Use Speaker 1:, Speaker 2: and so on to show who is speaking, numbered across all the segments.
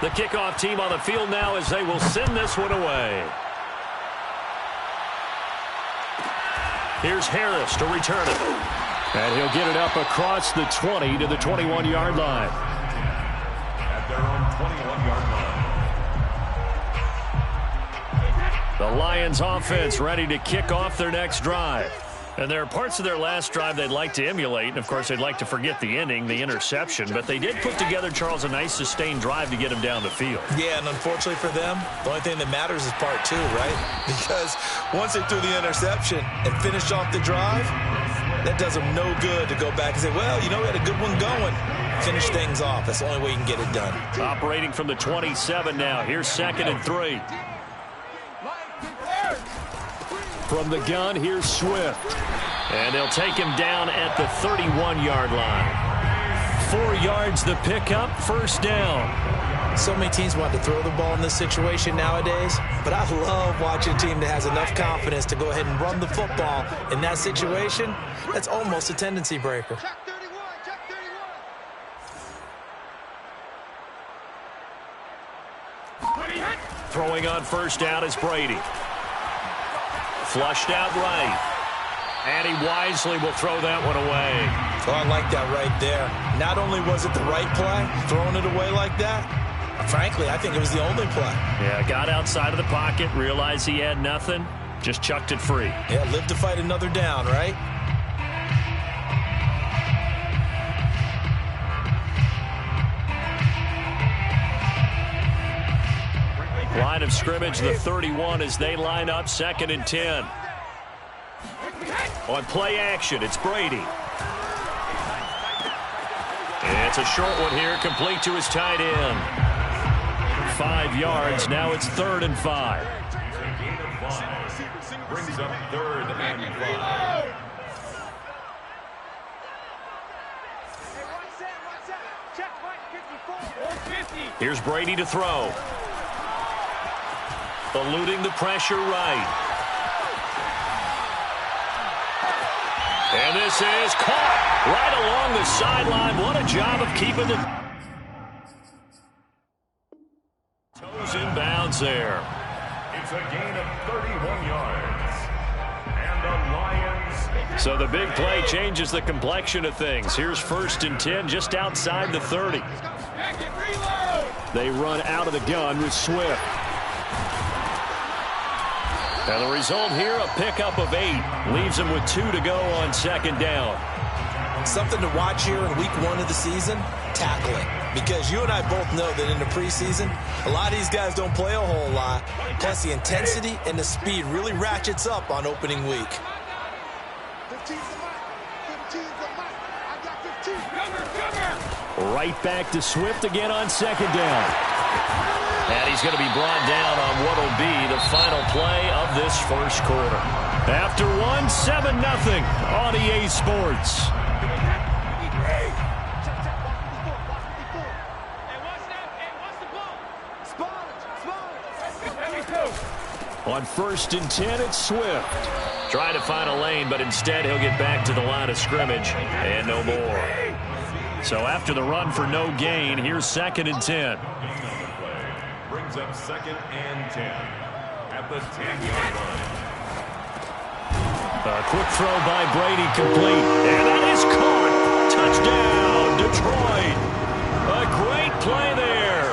Speaker 1: The kickoff team on the field now as they will send this one away. Here's Harris to return it. And he'll get it up across the 20 to the 21-yard line.
Speaker 2: At their own 21-yard line.
Speaker 1: The Lions offense ready to kick off their next drive. And there are parts of their last drive they'd like to emulate. And, of course, they'd like to forget the ending, the interception. But they did put together, Charles, a nice sustained drive to get them down the field.
Speaker 3: Yeah, and unfortunately for them, the only thing that matters is part two, right? Because once they threw the interception and finished off the drive, that does them no good to go back and say, well, you know, we had a good one going. Finish things off. That's the only way you can get it done.
Speaker 1: Operating from the 27 now. Here's 2nd and 3. From the gun, here's Swift. And they'll take him down at the 31-yard line. 4 yards the pickup, first down.
Speaker 3: So many teams want to throw the ball in this situation nowadays, but I love watching a team that has enough confidence to go ahead and run the football in that situation. That's almost a tendency breaker.
Speaker 1: Throwing on first down is Brady. Flushed out right. And he wisely will throw that one away.
Speaker 3: Oh, I like that right there. Not only was it the right play, throwing it away like that, frankly, I think it was the only play.
Speaker 1: Yeah, got outside of the pocket, realized he had nothing, just chucked it free.
Speaker 3: Yeah, live to fight another down, right?
Speaker 1: Line of scrimmage, the 31 as they line up 2nd and 10. On play action, it's Brady. It's a short one here, complete to his tight end. 5 yards, now it's 3rd and 5.
Speaker 2: Brings up 3rd and 5.
Speaker 1: Here's Brady to throw. Eluding the pressure right. And this is caught right along the sideline. What a job of keeping the toes in bounds there.
Speaker 2: It's a gain of 31 yards. And the Lions.
Speaker 1: So the big play changes the complexion of things. Here's 1st and 10 just outside the 30. They run out of the gun with Swift. And the result here, a pickup of 8. Leaves them with 2 to go on 2nd down.
Speaker 3: Something to watch here in week 1 of the season, tackling. Because you and I both know that in the preseason, a lot of these guys don't play a whole lot. Plus the intensity and the speed really ratchets up on opening week.
Speaker 1: Right back to Swift again on 2nd down. And he's going to be brought down on what will be the final play of this first quarter. After 7-0 on EA Sports. On 1st and 10, it's Swift. Trying to find a lane, but instead he'll get back to the line of scrimmage and no more. So after the run for no gain, here's 2nd and 10.
Speaker 2: Brings up 2nd and 10 at the 10-yard line.
Speaker 1: A quick throw by Brady, complete. And that is caught. Touchdown, Detroit. A great play there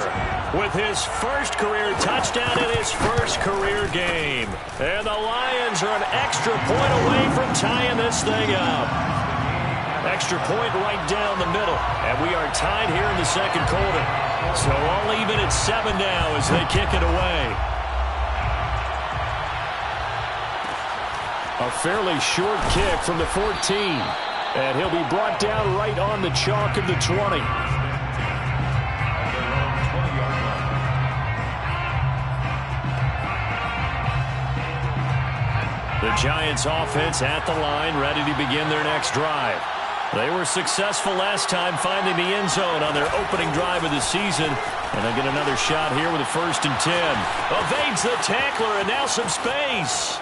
Speaker 1: with his first career touchdown in his first career game. And the Lions are an extra point away from tying this thing up. Extra point right down the middle. And we are tied here in the second quarter. So all even at 7 now as they kick it away. A fairly short kick from the 14. And he'll be brought down right on the chalk of the 20. The Giants offense at the line, ready to begin their next drive. They were successful last time finding the end zone on their opening drive of the season. And they get another shot here with a 1st and 10. Evades the tackler and now some space.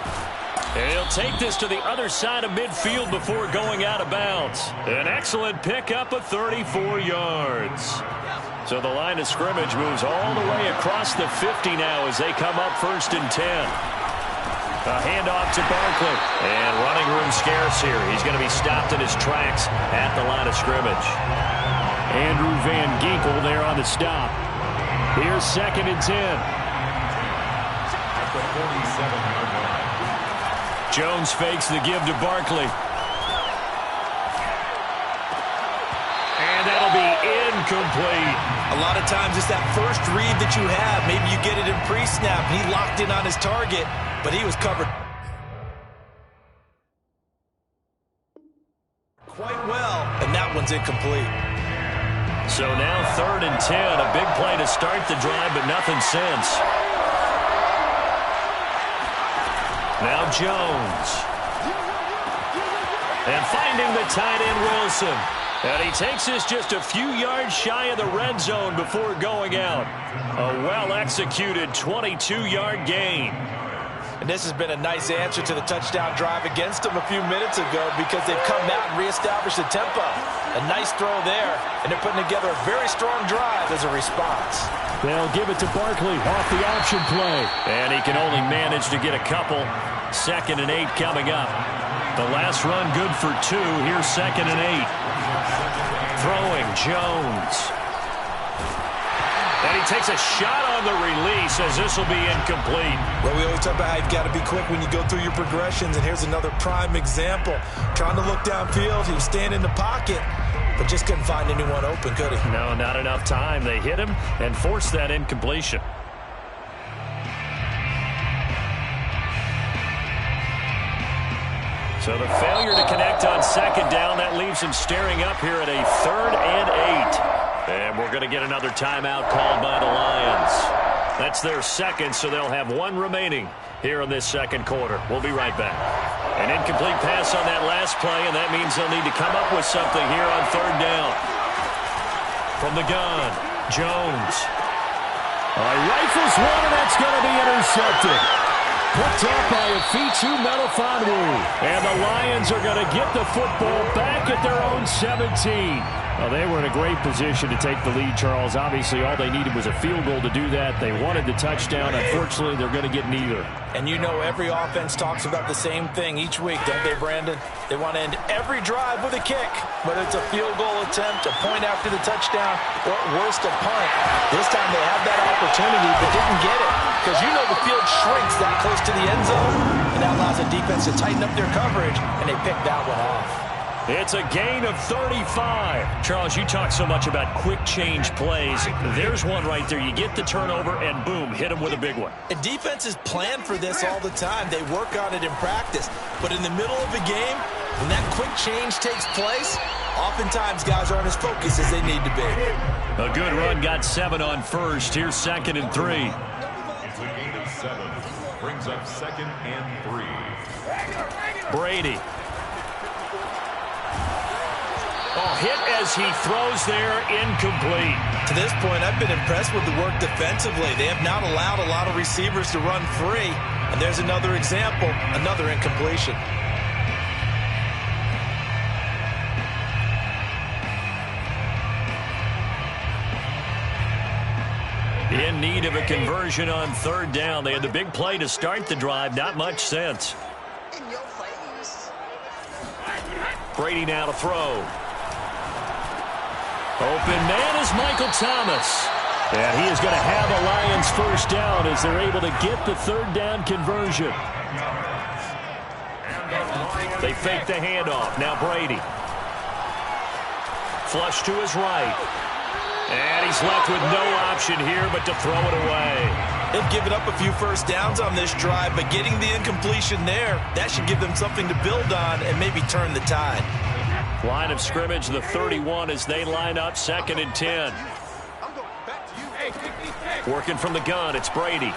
Speaker 1: And he'll take this to the other side of midfield before going out of bounds. An excellent pickup of 34 yards. So the line of scrimmage moves all the way across the 50 now as they come up 1st and 10. A handoff to Barkley. And running room scarce here. He's going to be stopped in his tracks at the line of scrimmage. Andrew Van Ginkel there on the stop. Here's 2nd and 10.
Speaker 2: At the 47-yard line.
Speaker 1: Jones fakes the give to Barkley. And that'll be incomplete.
Speaker 3: A lot of times it's that first read that you have. Maybe you get it in pre-snap. He locked in on his target, but he was covered quite well, and that one's incomplete.
Speaker 1: So now 3rd and 10. A big play to start the drive, but nothing since. Now Jones. And finding the tight end Wilson. And he takes this just a few yards shy of the red zone before going out. A well-executed 22-yard gain.
Speaker 3: And this has been a nice answer to the touchdown drive against them a few minutes ago because they've come out and reestablished the tempo. A nice throw there, and they're putting together a very strong drive as a response.
Speaker 1: They'll give it to Barkley off the option play. And he can only manage to get a couple. 2nd and 8 coming up. The last run good for 2. Here's 2nd and 8. Throwing Jones. And he takes a shot on the release as this will be incomplete.
Speaker 3: Well, we always talk about how you've got to be quick when you go through your progressions, and here's another prime example. Trying to look downfield, he was staying in the pocket, but just couldn't find anyone open, could he?
Speaker 1: No, not enough time. They hit him and forced that incompletion. So the failure to connect on 2nd down, that leaves him staring up here at a 3rd and 8. And we're going to get another timeout called by the Lions. That's their 2nd, so they'll have 1 remaining here in this 2nd quarter. We'll be right back. An incomplete pass on that last play, and that means they'll need to come up with something here on 3rd down. From the gun, Jones. Rifles one, and that's going to be intercepted. Picked up by Afitu Melifonwu. And the Lions are going to get the football back at their own 17. Well, they were in a great position to take the lead, Charles. Obviously, all they needed was a field goal to do that. They wanted the touchdown. Unfortunately, they're going to get neither.
Speaker 3: And you know every offense talks about the same thing each week, don't they, Brandon? They want to end every drive with a kick, whether it's a field goal attempt, a point after the touchdown, or at worst, a punt. This time they had that opportunity but didn't get it because you know the field shrinks that close to the end zone, and that allows the defense to tighten up their coverage, and they picked that one off.
Speaker 1: It's a gain of 35. Charles, you talk so much about quick change plays. There's one right there. You get the turnover, and boom, hit them with a big one.
Speaker 3: And defenses plan for this all the time. They work on it in practice. But in the middle of the game, when that quick change takes place, oftentimes guys aren't as focused as they need to be.
Speaker 1: A good run, got 7 on first. Here's 2nd and 3.
Speaker 2: It's a gain of 7. Brings up 2nd and 3.
Speaker 1: Brady. Oh, hit as he throws there, incomplete.
Speaker 3: To this point, I've been impressed with the work defensively. They have not allowed a lot of receivers to run free. And there's another example, another incompletion.
Speaker 1: In need of a conversion on 3rd down. They had the big play to start the drive. Not much sense. Brady now to throw. Open man is Michael Thomas. And he is going to have a Lions 1st down as they're able to get the 3rd down conversion. They fake the handoff. Now Brady. Flush to his right. And he's left with no option here but to throw it away.
Speaker 3: They've given up a few 1st downs on this drive, but getting the incompletion there, that should give them something to build on and maybe turn the tide.
Speaker 1: Line of scrimmage, the 31 as they line up 2nd and 10. Working from the gun, it's Brady.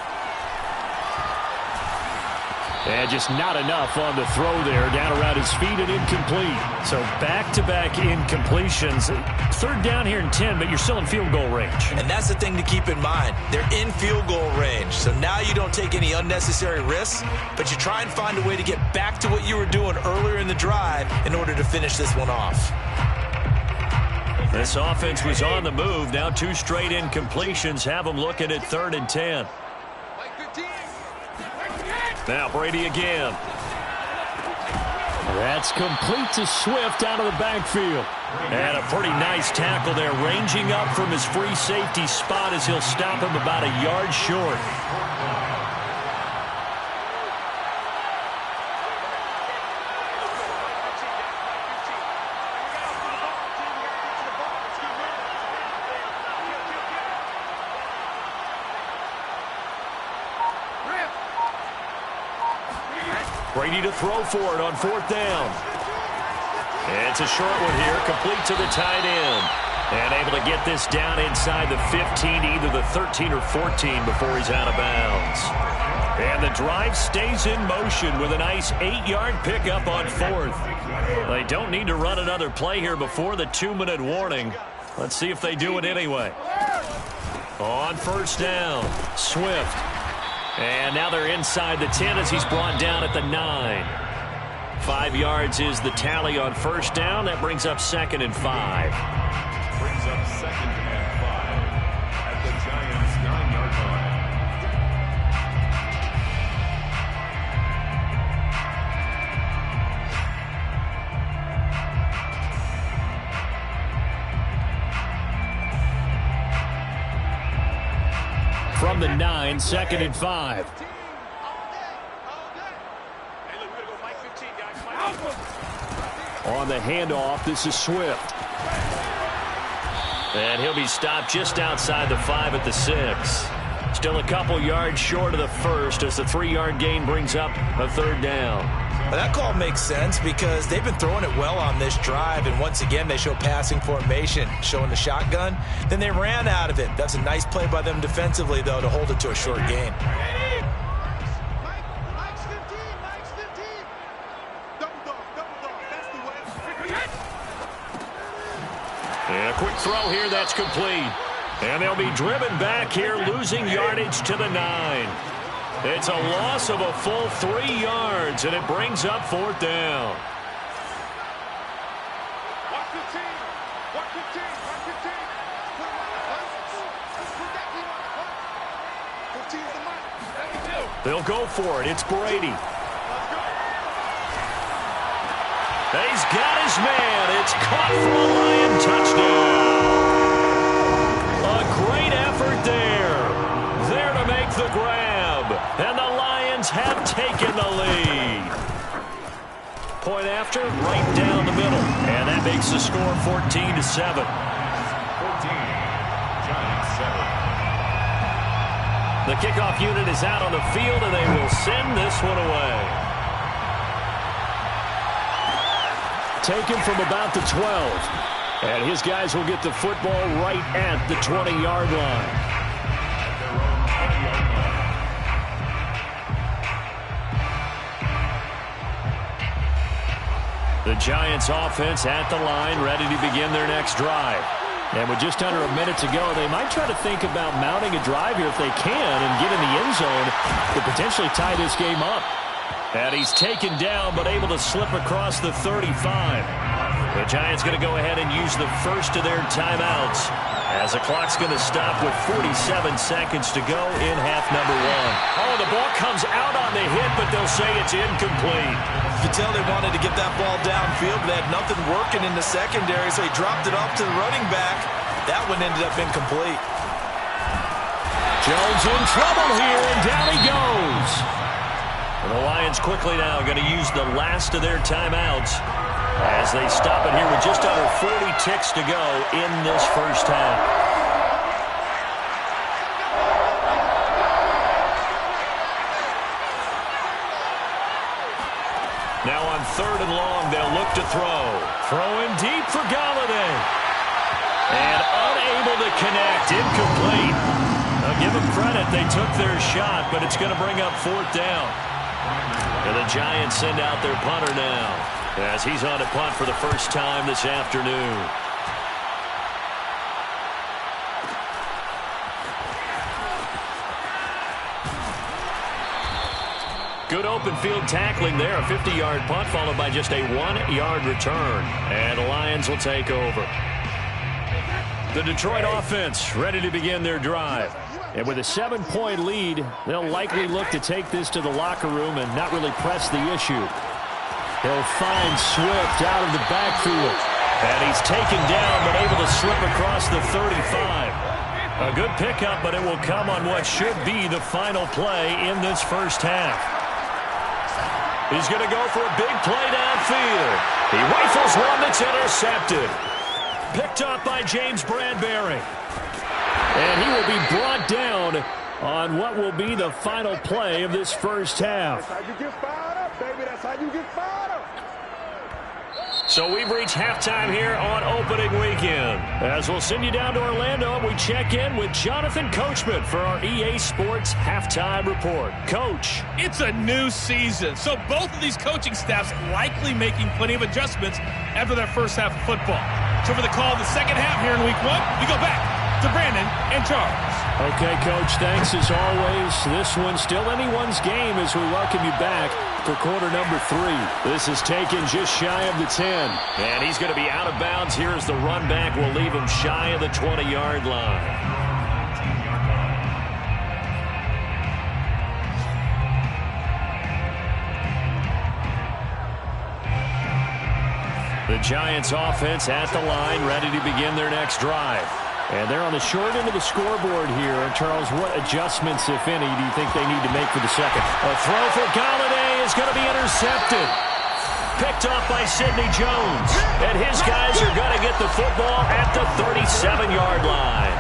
Speaker 1: And just not enough on the throw there. Down around his feet and incomplete. So back-to-back incompletions. 3rd down here in 10, but you're still in field goal range.
Speaker 3: And that's the thing to keep in mind. They're in field goal range. So now you don't take any unnecessary risks, but you try and find a way to get back to what you were doing earlier in the drive in order to finish this one off.
Speaker 1: This offense was on the move. Now 2 straight incompletions have them looking at 3rd and 10. Now Brady again.
Speaker 4: That's complete to Swift out of the backfield.
Speaker 1: And a pretty nice tackle there, ranging up from his free safety spot as he'll stop him about a yard short. Brady to throw for it on 4th down. It's a short one here, complete to the tight end. And able to get this down inside the 15, either the 13 or 14 before he's out of bounds. And the drive stays in motion with a nice 8-yard pickup on 4th. They don't need to run another play here before the 2-minute warning. Let's see if they do it anyway. On 1st down, Swift. And now they're inside the 10 as he's brought down at the 9. 5 yards is the tally on 1st down. That brings up 2nd and 5.
Speaker 2: Brings up 2nd and 5 at the Giants' 9-yard line.
Speaker 4: From the 9, 2nd and 5. On the handoff, this is Swift.
Speaker 1: And he'll be stopped just outside the 5 at the 6. Still a couple yards short of the 1st as the 3-yard gain brings up a 3rd down.
Speaker 3: But that call makes sense because they've been throwing it well on this drive, and once again they show passing formation, showing the shotgun. Then they ran out of it. That's a nice play by them defensively, though, to hold it to a short gain.
Speaker 1: And a quick throw here, that's complete. And they'll be driven back here, losing yardage to the 9. It's a loss of a full 3 yards, and it brings up 4th down. They'll go for it. It's Brady. He's got his man. It's caught for a Lion touchdown. A great effort there. There to make the grab. And the Lions have taken the lead. Point after, right down the middle. And that makes the score 14-7.
Speaker 2: 14, Giants 7.
Speaker 1: The kickoff unit is out on the field, and they will send this one away.
Speaker 4: Taken from about the 12. And his guys will get the football right at the 20-yard line.
Speaker 1: The Giants offense at the line, ready to begin their next drive.
Speaker 4: And with just under a minute to go, they might try to think about mounting a drive here if they can and get in the end zone to potentially tie this game up.
Speaker 1: And he's taken down, but able to slip across the 35. The Giants going to go ahead and use the first of their timeouts as the clock's going to stop with 47 seconds to go in half number 1. Oh, the ball comes out on the hit, but they'll say it's incomplete.
Speaker 3: You can tell they wanted to get that ball downfield, but they had nothing working in the secondary, so he dropped it off to the running back. That one ended up incomplete.
Speaker 4: Jones in trouble here, and down he goes.
Speaker 1: And the Lions quickly now going to use the last of their timeouts as they stop it here with just under 40 ticks to go in this first half. Now on 3rd and long, they'll look to throw. Throwing deep for Galladay. And unable to connect. Incomplete. I'll give them credit. They took their shot, but it's going to bring up 4th down. And the Giants send out their punter now as he's on a punt for the first time this afternoon. Good open field tackling there. A 50-yard punt followed by just a 1-yard return. And the Lions will take over. The Detroit offense ready to begin their drive. And with a 7-point lead, they'll likely look to take this to the locker room and not really press the issue. He'll find Swift out of the backfield. And he's taken down but able to slip across the 35. A good pickup, but it will come on what should be the final play in this first half. He's going to go for a big play downfield. He rifles one that's intercepted. Picked up by James Bradbury. And he will be brought down on what will be the final play of this first half.
Speaker 5: That's how you get fired up, baby. That's how you get fired up.
Speaker 1: So we've reached halftime here on opening weekend. As we'll send you down to Orlando, we check in with Jonathan Coachman for our EA Sports Halftime Report. Coach.
Speaker 6: It's a new season, so both of these coaching staffs likely making plenty of adjustments after their first half of football. So for the call of the second half here in week one, we go back to Brandon and Charles.
Speaker 4: Okay, Coach, thanks as always. This one's still anyone's game as we welcome you back for quarter number 3. This is taken just shy of the 10.
Speaker 1: And he's going to be out of bounds here as the run back will leave him shy of the 20-yard line. The Giants offense at the line, ready to begin their next drive.
Speaker 4: And they're on the short end of the scoreboard here. And, Charles, what adjustments, if any, do you think they need to make for the second?
Speaker 1: A throw for Galladay is going to be intercepted. Picked off by Sidney Jones. And his guys are going to get the football at the 37-yard line.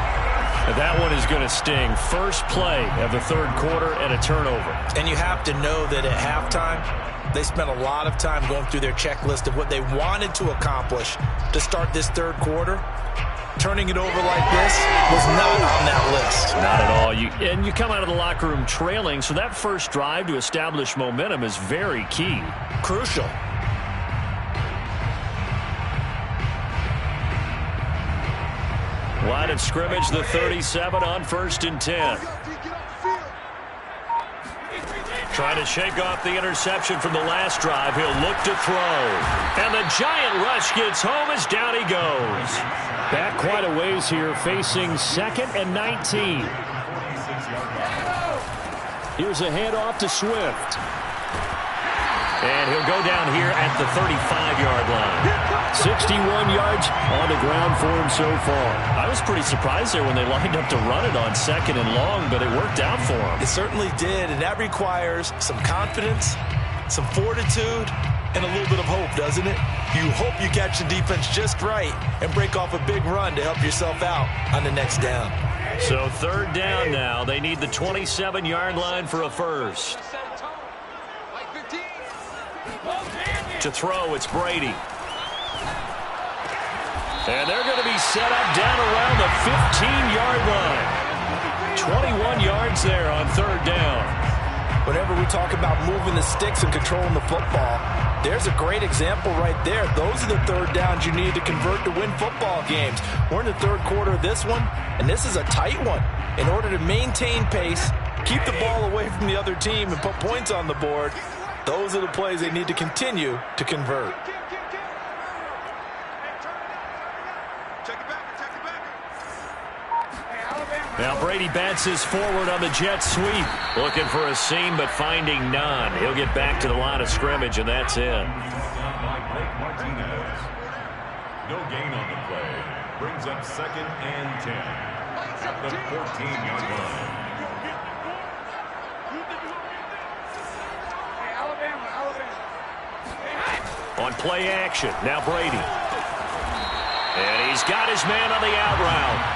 Speaker 1: That one is going to sting. First play of the third quarter and a turnover.
Speaker 3: And you have to know that at halftime, they spent a lot of time going through their checklist of what they wanted to accomplish to start this third quarter. Turning it over like this was not on that list.
Speaker 1: Not at all. You come out of the locker room trailing, so that first drive to establish momentum is very key.
Speaker 3: Crucial.
Speaker 1: Line of scrimmage, the 37 on 1st and 10. Trying to shake off the interception from the last drive. He'll look to throw. And the giant rush gets home as down he goes.
Speaker 4: Back quite a ways here, facing 2nd and 19. Here's a handoff to Swift.
Speaker 1: And he'll go down here at the 35-yard line.
Speaker 4: 61 yards on the ground for him so far.
Speaker 1: I was pretty surprised there when they lined up to run it on 2nd and long, but it worked out for him.
Speaker 3: It certainly did, and that requires some confidence, some fortitude, and a little bit of hope, doesn't it? You hope you catch the defense just right and break off a big run to help yourself out on the next down.
Speaker 1: So 3rd down now. They need the 27-yard line for a first. To throw, it's Brady. And they're going to be set up down around the 15-yard line. 21 yards there on 3rd down.
Speaker 3: Whenever we talk about moving the sticks and controlling the football, there's a great example right there. Those are the 3rd downs you need to convert to win football games. We're in the 3rd quarter of this one, and this is a tight one. In order to maintain pace, keep the ball away from the other team, and put points on the board, those are the plays they need to continue to convert.
Speaker 1: Now Brady bounces forward on the jet sweep. Looking for a seam, but finding none. He'll get back to the line of scrimmage, and that's it.
Speaker 2: No gain on the play. Brings up 2nd and 10 at the 14-yard line.
Speaker 1: On play action, now Brady. And he's got his man on the out route.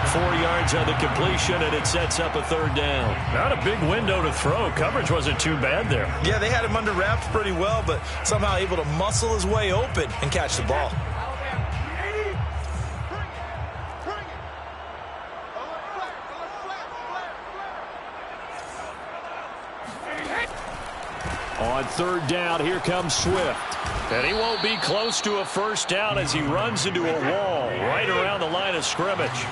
Speaker 1: 4 yards on the completion, and it sets up a 3rd down. Not a big window to throw. Coverage wasn't too bad there.
Speaker 3: Yeah, they had him under wraps pretty well, but somehow able to muscle his way open and catch the ball.
Speaker 4: On 3rd down, here comes Swift.
Speaker 1: And he won't be close to a first down as he runs into a wall right around the line of scrimmage.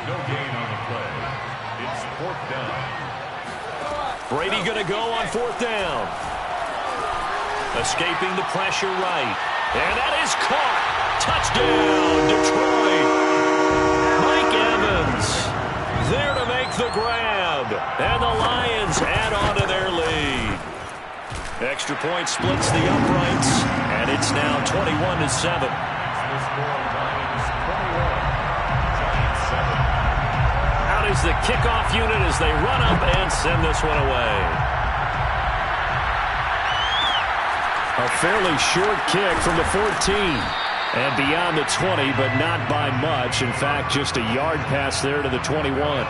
Speaker 2: No gain on the play. It's 4th down.
Speaker 1: Brady going to go on 4th down. Escaping the pressure right. And that is caught. Touchdown, Detroit. Mike Evans there to make the grab. And the Lions add on to their lead. Extra point splits the uprights, and it's now 21-7. Out is the kickoff unit as they run up and send this one away.
Speaker 4: A fairly short kick from the 14. And beyond the 20, but not by much. In fact, just a yard pass there to the 21.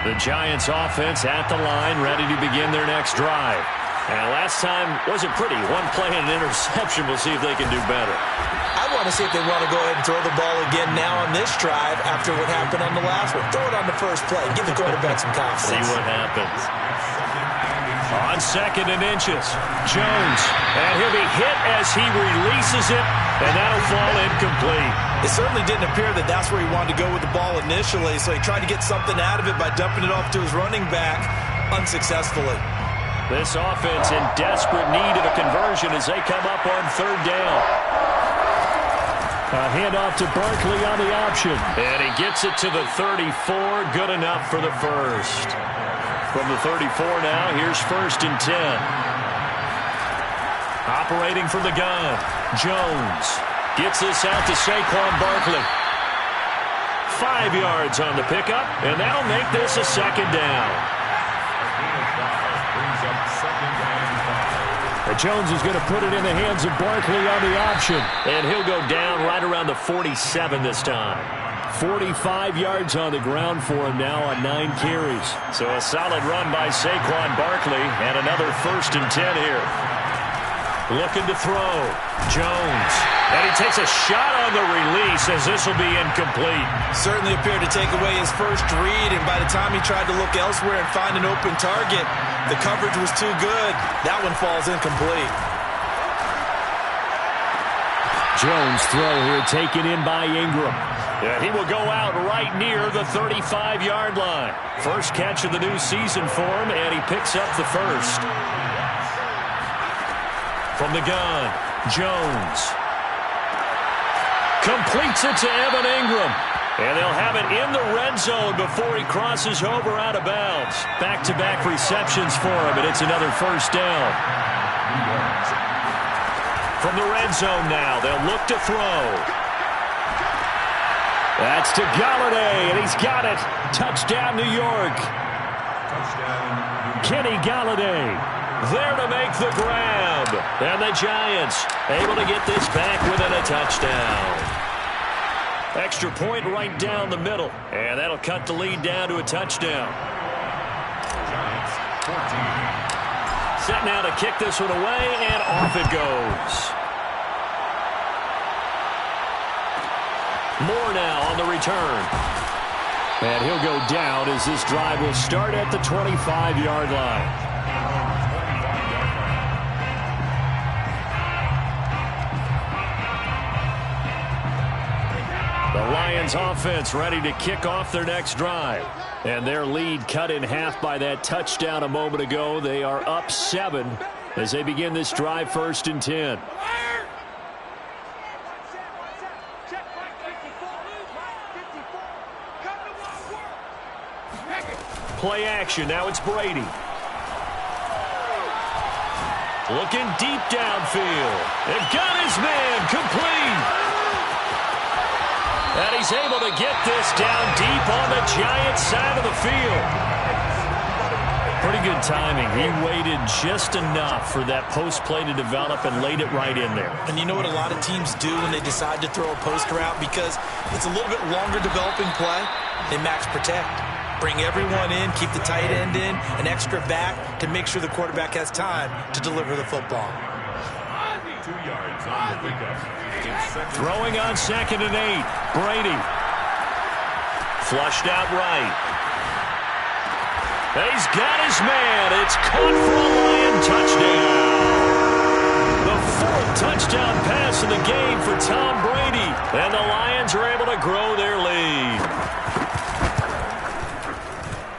Speaker 4: The Giants offense at the line, ready to begin their next drive. And last time wasn't pretty. One play and an interception. We'll see if they can do better.
Speaker 3: I want to see if they want to go ahead and throw the ball again now on this drive after what happened on the last one. Throw it on the first play. Give the quarterback some confidence.
Speaker 1: See what happens. On 2nd and inches, Jones. And he'll be hit as he releases it, and that'll fall incomplete.
Speaker 3: It certainly didn't appear that that's where he wanted to go with the ball initially, so he tried to get something out of it by dumping it off to his running back unsuccessfully.
Speaker 1: This offense in desperate need of a conversion as they come up on 3rd down.
Speaker 4: A handoff to Barkley on the option.
Speaker 1: And he gets it to the 34. Good enough for the first. From the 34 now, here's 1st and 10. Operating from the gun, Jones gets this out to Saquon Barkley. 5 yards on the pickup, and that'll make this a 2nd down.
Speaker 4: Jones is going to put it in the hands of Barkley on the option.
Speaker 1: And he'll go down right around the 47 this time.
Speaker 4: 45 yards on the ground for him now on 9 carries.
Speaker 1: So a solid run by Saquon Barkley, and another 1st and 10 here. Looking to throw. Jones. And he takes a shot on the release as this will be incomplete.
Speaker 3: Certainly appeared to take away his first read, and by the time he tried to look elsewhere and find an open target, the coverage was too good. That one falls incomplete.
Speaker 4: Jones throw here taken in by Ingram.
Speaker 1: Yeah, he will go out right near the 35-yard line. First catch of the new season for him, and he picks up the first. From the gun, Jones completes it to Evan Ingram. And they'll have it in the red zone before he crosses over out of bounds. Back-to-back receptions for him, and it's another 1st down. From the red zone now, they'll look to throw.
Speaker 4: That's to Galladay, and he's got it. Touchdown, New York. Kenny Galladay
Speaker 1: there to make the grab. And the Giants able to get this back within a touchdown. Extra point right down the middle. And that'll cut the lead down to a touchdown.
Speaker 2: Giants 14.
Speaker 1: Set now to kick this one away, and off it goes. Moore now on the return.
Speaker 4: And he'll go down as this drive will start at the 25-yard line.
Speaker 1: The Lions offense ready to kick off their next drive. And their lead cut in half by that touchdown a moment ago. They are up 7 as they begin this drive, 1st and 10. Play action. Now it's Brady. Looking deep downfield. They've got his man complete. And he's able to get this down deep on the Giants side of the field.
Speaker 4: Pretty good timing. He waited just enough for that post play to develop and laid it right in there.
Speaker 3: And you know what a lot of teams do when they decide to throw a post route? Because it's a little bit longer developing play. They max protect. Bring everyone in, keep the tight end in, an extra back to make sure the quarterback has time to deliver the football.
Speaker 2: 2 yards on the pickup.
Speaker 1: Throwing on 2nd and 8. Brady. Flushed out right. He's got his man. It's caught for a Lion touchdown. fourth touchdown pass of the game for Tom Brady. And the Lions are able to grow their lead.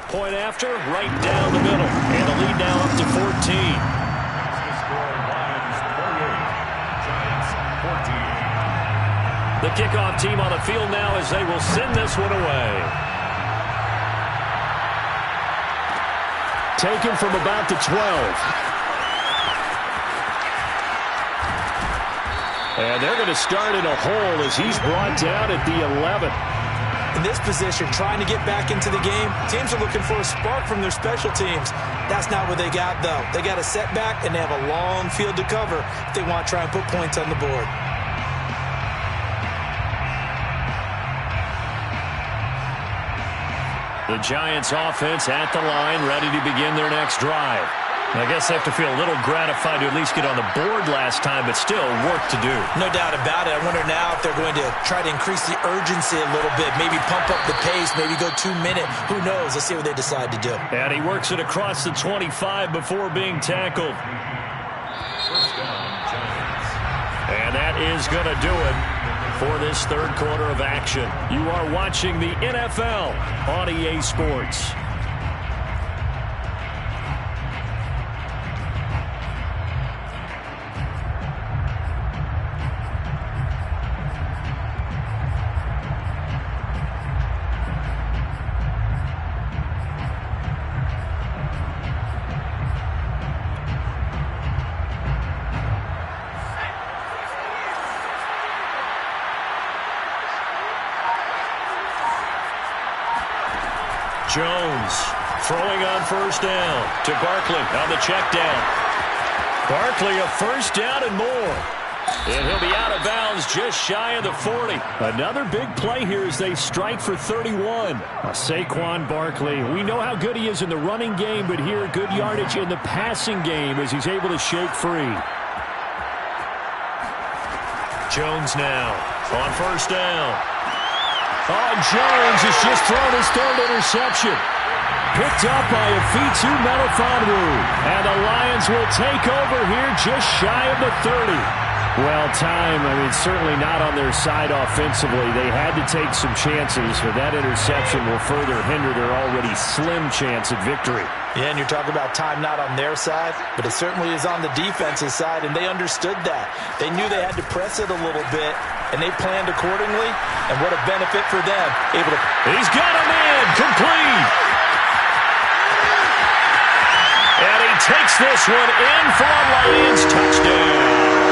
Speaker 1: Point after, right down the middle. And the lead now up to 14. The kickoff team on the field now as they will send this one away. Taken from about the 12. And they're going to start in a hole as he's brought down at the 11.
Speaker 3: In this position, trying to get back into the game, teams are looking for a spark from their special teams. That's not what they got, though. They got a setback, and they have a long field to cover if they want to try and put points on the board.
Speaker 1: The Giants offense at the line, ready to begin their next drive. I guess they have to feel a little gratified to at least get on the board last time, but still work to do.
Speaker 3: No doubt about it. I wonder now if they're going to try to increase the urgency a little bit, maybe pump up the pace, maybe go 2 minute. Who knows? Let's see what they decide to do.
Speaker 1: And he works it across the 25 before being tackled.
Speaker 2: First down, Giants.
Speaker 1: And that is going to do it for this third quarter of action. You are watching the NFL on EA Sports. Jones throwing on first down to Barkley on the check down. Barkley a first down and more. And he'll be out of bounds just shy of the 40. Another big play here as they strike for 31. Saquon Barkley, we know how good he is in the running game, but here good yardage in the passing game as he's able to shake free. Jones now on first down. Oh, Jones has just thrown his third interception. Picked up by Afitu Melifonwu. And the Lions will take over here just shy of the 30. Well, time, certainly not on their side offensively. They had to take some chances, but that interception will further hinder their already slim chance at victory.
Speaker 3: Yeah, and you're talking about time not on their side, but it certainly is on the defense's side, and they understood that. They knew they had to press it a little bit, and they planned accordingly, and what a benefit for them.
Speaker 1: He's got him in, complete. And he takes this one in for a Lions touchdown.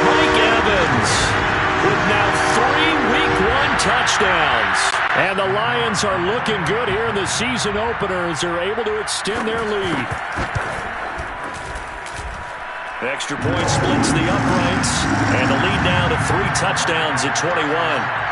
Speaker 1: Mike Evans with now 3 Week 1 touchdowns. And the Lions are looking good here in the season opener as they're able to extend their lead. Extra point splits the uprights. And the lead now to 3 touchdowns at 21.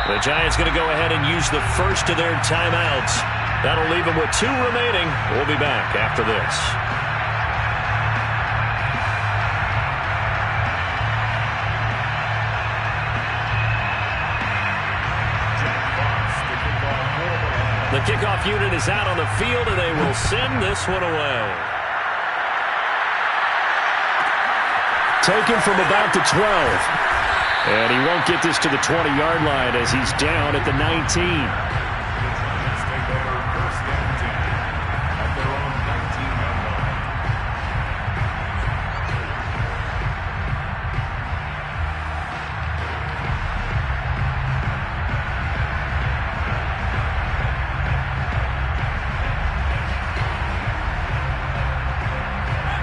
Speaker 1: The Giants going to go ahead and use the first of their timeouts. That'll leave them with 2 remaining. We'll be back after this. The kickoff unit is out on the field, and they will send this one away. Taken from about the 12. And he won't get this to the 20-yard line as he's down at the 19.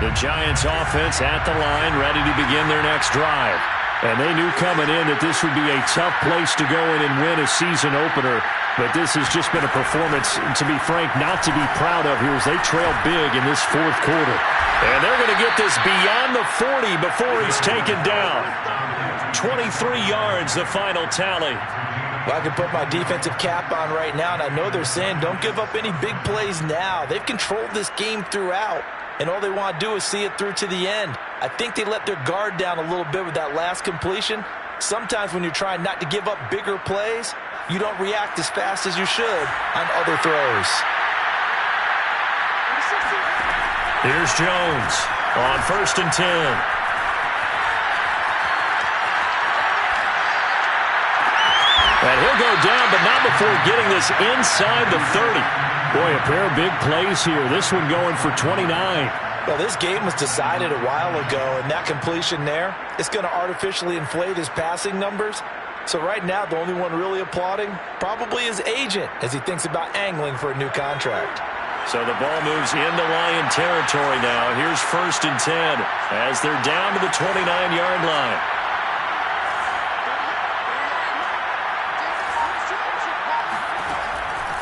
Speaker 1: The Giants offense at the line, ready to begin their next drive. And they knew coming in that this would be a tough place to go in and win a season opener. But this has just been a performance, to be frank, not to be proud of here as they trail big in this fourth quarter. And they're going to get this beyond the 40 before he's taken down. 23 yards, the final tally.
Speaker 3: Well, I can put my defensive cap on right now, and I know they're saying don't give up any big plays now. They've controlled this game throughout. and all they want to do is see it through to the end. I think they let their guard down a little bit with that last completion. Sometimes when you're trying not to give up bigger plays, you don't react as fast as you should on other throws.
Speaker 1: Here's Jones on 1st and 10. And he'll go down, but not before getting this inside the 30.
Speaker 4: Boy, a pair of big plays here. This one going for 29.
Speaker 3: Well, this game was decided a while ago, and that completion there is going to artificially inflate his passing numbers. So right now, the only one really applauding probably his agent as he thinks about angling for a new contract.
Speaker 1: So the ball moves into Lion territory now. Here's 1st and 10 as they're down to the 29-yard line.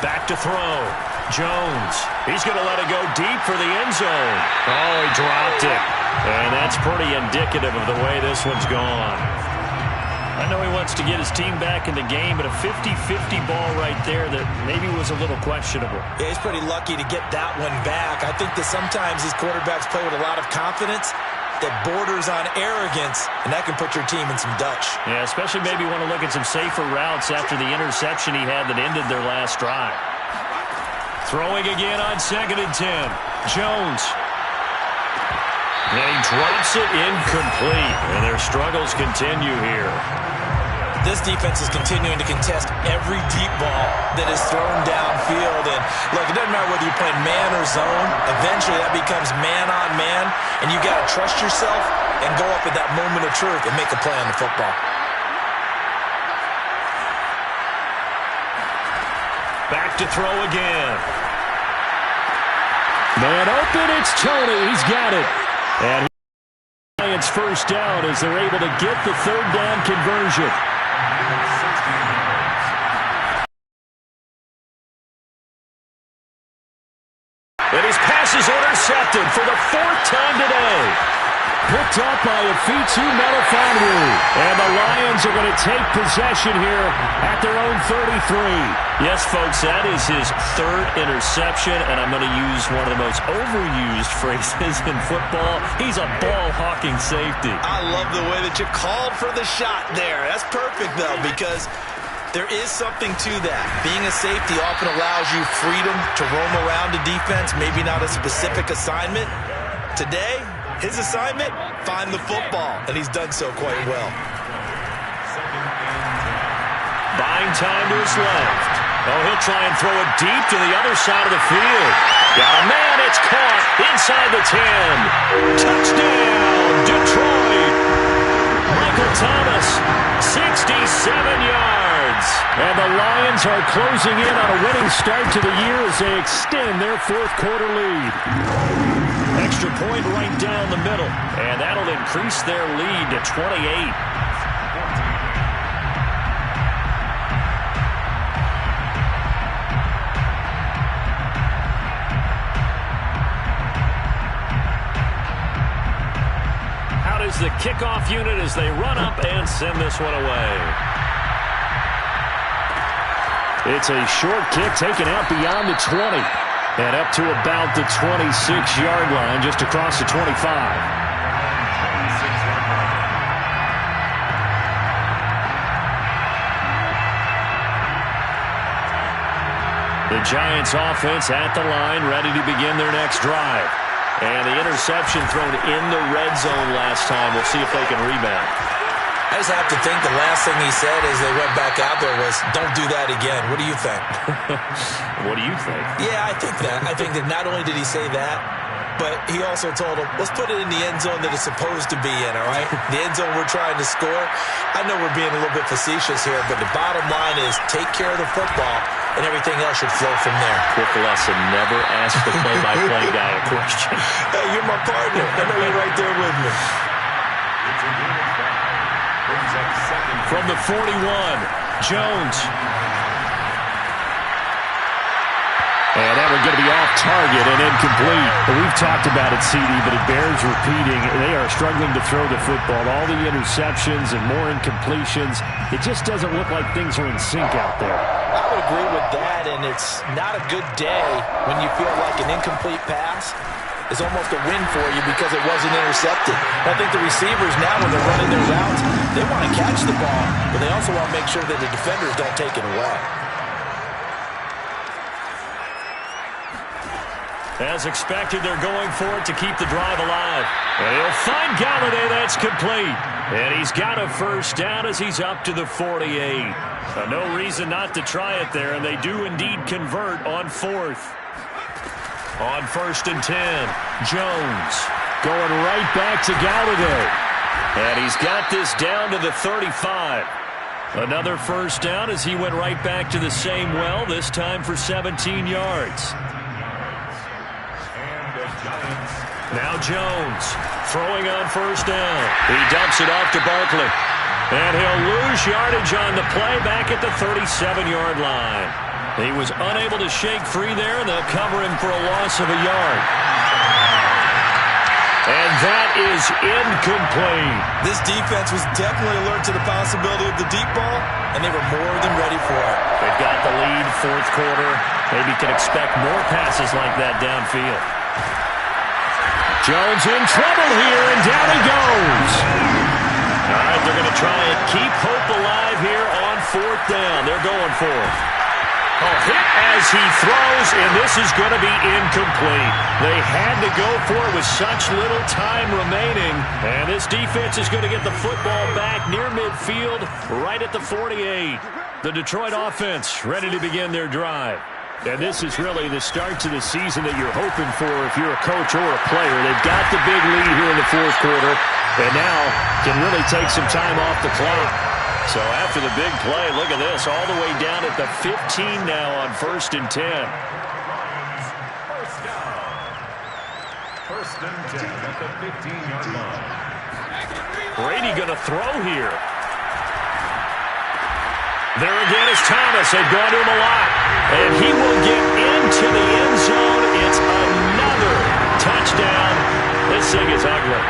Speaker 1: Back to throw. Jones. He's going to let it go deep for the end zone. Oh, he dropped it. And that's pretty indicative of the way this one's gone. I know he wants to get his team back in the game, but a 50-50 ball right there that maybe was a little questionable.
Speaker 3: Yeah, he's pretty lucky to get that one back. I think that sometimes these quarterbacks play with a lot of confidence that borders on arrogance, and that can put your team in some Dutch.
Speaker 1: Yeah, especially maybe want to look at some safer routes after the interception he had that ended their last drive. Throwing again on 2nd and 10. Jones. And he drops it incomplete, and their struggles continue here.
Speaker 3: This defense is continuing to contest every deep ball that is thrown downfield. And look, it doesn't matter whether you're playing man or zone. Eventually, that becomes man on man, and you got to trust yourself and go up at that moment of truth and make a play on the football.
Speaker 1: Back to throw again.
Speaker 4: Man open, it's Tony. He's got it. And Lions first down as they're able to get the 3rd down conversion.
Speaker 1: And his pass is intercepted for the 4th time today.
Speaker 4: Picked up by Afitu Melifonwu. And the Lions are going to take possession here at their own 33.
Speaker 1: Yes, folks, that is his 3rd interception, and I'm going to use one of the most overused phrases in football. He's a ball-hawking safety.
Speaker 3: I love the way that you called for the shot there. That's perfect, though, because there is something to that. Being a safety often allows you freedom to roam around the defense, maybe not a specific assignment. Today, his assignment, find the football, and he's done so quite well.
Speaker 1: Buying time to his left. Oh, he'll try and throw it deep to the other side of the field. Got a man, it's caught inside the 10. Touchdown, Detroit. Michael Thomas, 67 yards.
Speaker 4: And the Lions are closing in on a winning start to the year as they extend their 4th quarter lead.
Speaker 1: Extra point right down the middle, and that'll increase their lead to 28. How does the kickoff unit as they run up and send this one away?
Speaker 4: It's a short kick taken out beyond the 20. And up to about the 26-yard line, just across the 25.
Speaker 1: The Giants offense at the line, ready to begin their next drive. And the interception thrown in the red zone last time. We'll see if they can rebound.
Speaker 3: I just have to think the last thing he said as they went back out there was, don't do that again. What do you think?
Speaker 1: What do you think?
Speaker 3: Yeah, I think that. I think that not only did he say that, but he also told him, let's put it in the end zone that it's supposed to be in, all right? The end zone we're trying to score. I know we're being a little bit facetious here, but the bottom line is take care of the football, and everything else should flow from there.
Speaker 1: Quick lesson, never ask the play-by-play guy a question.
Speaker 3: Hey, you're my partner. I know you're right there with me.
Speaker 1: From the 41, Jones.
Speaker 4: And that one going to be off target and incomplete. We've talked about it, CD, but it bears repeating. They are struggling to throw the football. All the interceptions and more incompletions. It just doesn't look like things are in sync out there.
Speaker 3: I would agree with that, and it's not a good day when you feel like an incomplete pass is almost a win for you because it wasn't intercepted. I think the receivers now, when they're running their routes, they want to catch the ball, but they also want to make sure that the defenders don't take it away.
Speaker 1: As expected, they're going for it to keep the drive alive. And he'll find Galladay. That's complete. And he's got a first down as he's up to the 48. So no reason not to try it there, and they do indeed convert on fourth. On 1st and 10, Jones going right back to Galladay. And he's got this down to the 35. Another first down as he went right back to the same well, this time for 17 yards. Now Jones throwing on first down. He dumps it off to Barkley. And he'll lose yardage on the play back at the 37-yard line. He was unable to shake free there, and they'll cover him for a loss of a yard. And that is incomplete.
Speaker 3: This defense was definitely alert to the possibility of the deep ball, and they were more than ready for it.
Speaker 1: They've got the lead, fourth quarter. Maybe can expect more passes like that downfield. Jones in trouble here, and down he goes. All right, they're going to try and keep hope alive here on fourth down. They're going for it. A hit as he throws, and this is going to be incomplete. They had to go for it with such little time remaining, and this defense is going to get the football back near midfield, right at the 48. The Detroit offense ready to begin their drive. And this is really the start to the season that you're hoping for if you're a coach or a player. They've got the big lead here in the fourth quarter, and now can really take some time off the clock. So after the big play, look at this, all the way down at the 15 now on 1st and 10.
Speaker 2: First and 10 at the 15-yard line.
Speaker 1: Brady going to throw here. There again is Thomas. They've gone to him a lot. And he will get into the end zone. It's another touchdown. This thing is ugly.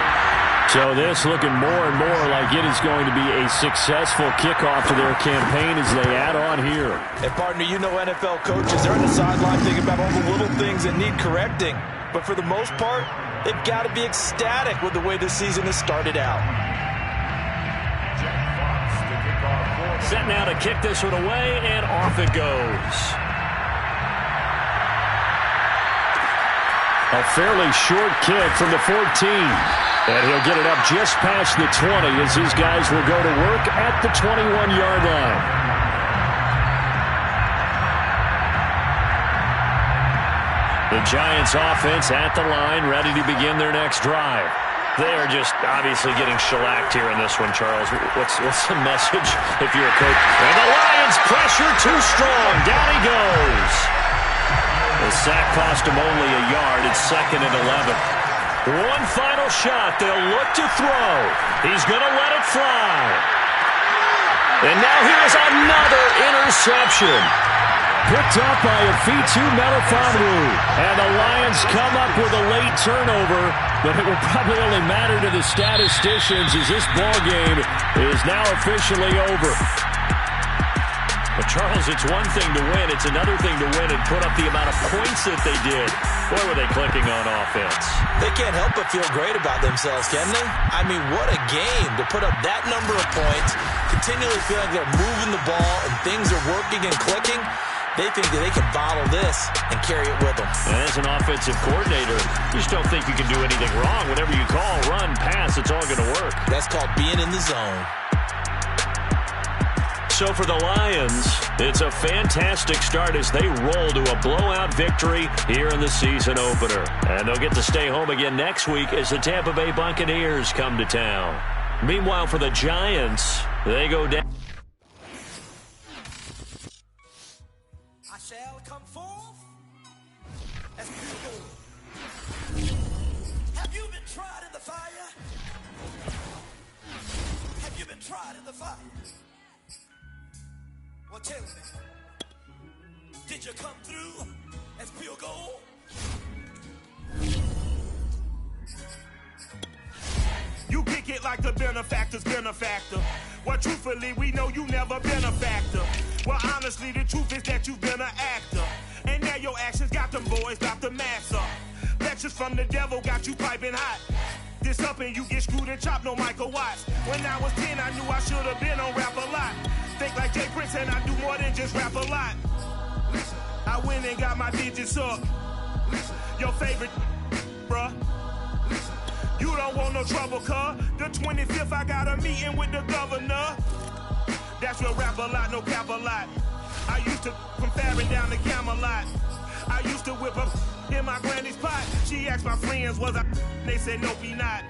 Speaker 1: So this looking more and more like it is going to be a successful kickoff to their campaign as they add on here.
Speaker 3: And partner, you know NFL coaches, they're on the sideline thinking about all the little things that need correcting. But for the most part, they've got to be ecstatic with the way this season has started out.
Speaker 1: Set now to kick this one away, and off it goes. A fairly short kick from the 14. And he'll get it up just past the 20 as his guys will go to work at the 21-yard line. The Giants offense at the line, ready to begin their next drive. They are just obviously getting shellacked here in this one, Charles. What's the message if you're a coach? And the Lions pressure too strong. Down he goes. The sack cost him only a yard. It's 2nd and 11. One final shot. They'll look to throw. He's going to let it fly. And now here's another interception. Picked up by Afitu Melifonwu. And the Lions come up with a late turnover, but it will probably only matter to the statisticians as this ball game is now officially over. But, Charles, it's one thing to win. It's another thing to win and put up the amount of points that they did. Boy, were they clicking on offense.
Speaker 3: They can't help but feel great about themselves, can they? I mean, what a game to put up that number of points, continually feel like they're moving the ball and things are working and clicking. They think that they can bottle this and carry it with them.
Speaker 1: And as an offensive coordinator, you just don't think you can do anything wrong. Whatever you call, run, pass, it's all going to work.
Speaker 3: That's called being in the zone.
Speaker 1: So for the Lions, it's a fantastic start as they roll to a blowout victory here in the season opener. And they'll get to stay home again next week as the Tampa Bay Buccaneers come to town. Meanwhile, for the Giants, they go down.
Speaker 7: I shall come forth as pure. Have you been tried in the fire? Have you been tried in the fire? Well, tell me, did you come through as pure gold?
Speaker 8: You kick it like the benefactor's benefactor. Well, truthfully, we know you never been a factor. Well, honestly, the truth is that you've been an actor. And now your actions got them boys about to mass up. Lectures from the devil got you piping hot. This up and you get screwed and chopped, no Michael Watts. When I was 10, I knew I should have been on rap a lot. Think like Jay Prince and I do more than just rap a lot. I went and got my digits up. Your favorite, bruh. You don't want no trouble, cuz. The 25th, I got a meeting with the governor. That's real rap a lot, no cap a lot. I used to from Farron down to Camelot. I used to whip up in my granny's pot. She asked my friends, was I? They said, nope, he not.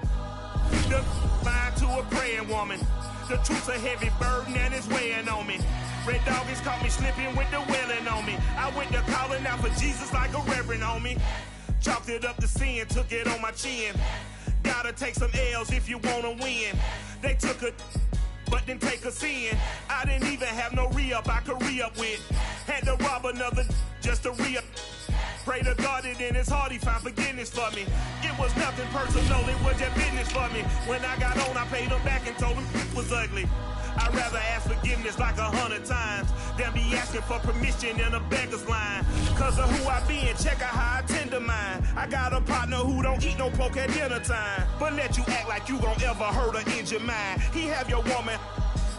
Speaker 8: The line to a praying woman. The truth's a heavy burden and it's weighing on me. Red doggies caught me slipping with the wailing on me. I went to calling out for Jesus like a reverend on me. Chalked it up to sin, took it on my chin. Gotta take some L's if you wanna win. They took a but didn't take a sin. I didn't even have no re-up I could re-up with. Had to rob another just to re-up. Pray to God that in his heart he found forgiveness for me. It was nothing personal, it was just business for me. When I got on, I paid him back and told him it was ugly. I'd rather ask forgiveness like 100 times than be asking for permission in a beggar's line. Cause of who I be and check out how I tend to mine. I got a partner who don't eat no pork at dinner time, but let you act like you gon' ever hurt or injure mine. He have your woman,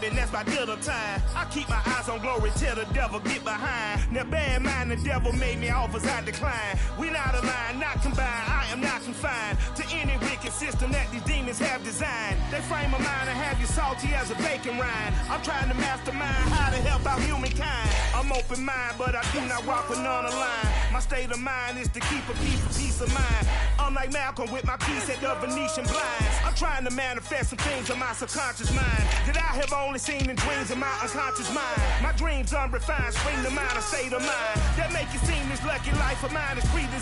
Speaker 8: and that's my dinner time. I keep my eyes on glory till the devil get behind. Now bad mind, the devil made me offers I decline. We not aligned, not combined, I am not confined to any wicked system that these demons have designed. They frame a mind and have you salty as a bacon rind. I'm trying to mastermind how to help out humankind. I'm open mind, but I do not rock with none aligned. My state of mind is to keep a peace of mind. I'm like Malcolm with my piece at the Venetian blinds. I'm trying to manifest some things in my subconscious mind that I have only seen in dreams in my unconscious mind. My dreams unrefined, spring to mind, a state of mind that make it seem this lucky life of mine is pre-designed.